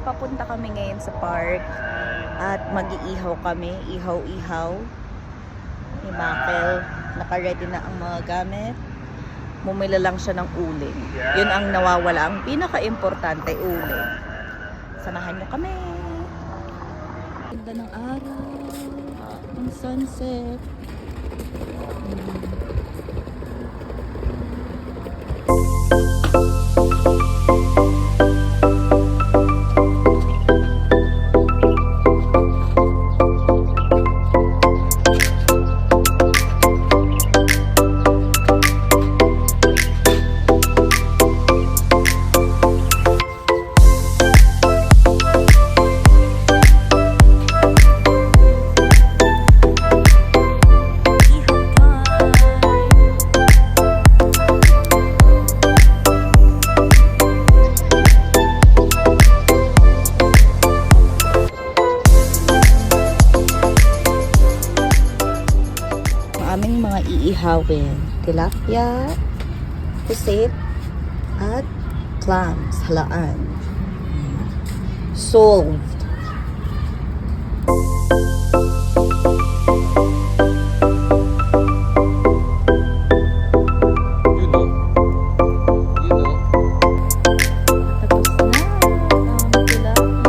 papunta kami ngayon sa park at mag-iihaw kami, ihaw-ihaw ni Makel. Naka-ready na ang mga gamit. Bumili lang siya ng uling. Yun ang nawawala. Ang pinaka-importante, uling. Samahan niyo kami. Ganda ng araw. Ang sunset. Aming mga iihawin, tilapia, pusit, at clams, halaan. Solved. Tapos na ang tilapia.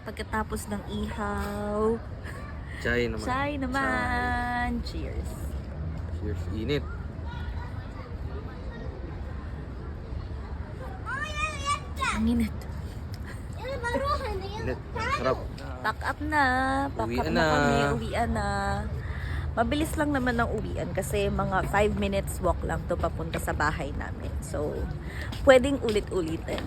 Pagkatapos ng ihaw, Chai naman. chai naman. Cheers. Cheers. Init. Ang init. Init. Sarap. Pack up na. Pack up Uwian na na. kami. Uwian na. Mabilis lang naman ang uwian kasi mga 5 minutes walk lang to papunta sa bahay namin. So, pwedeng ulit-ulitin.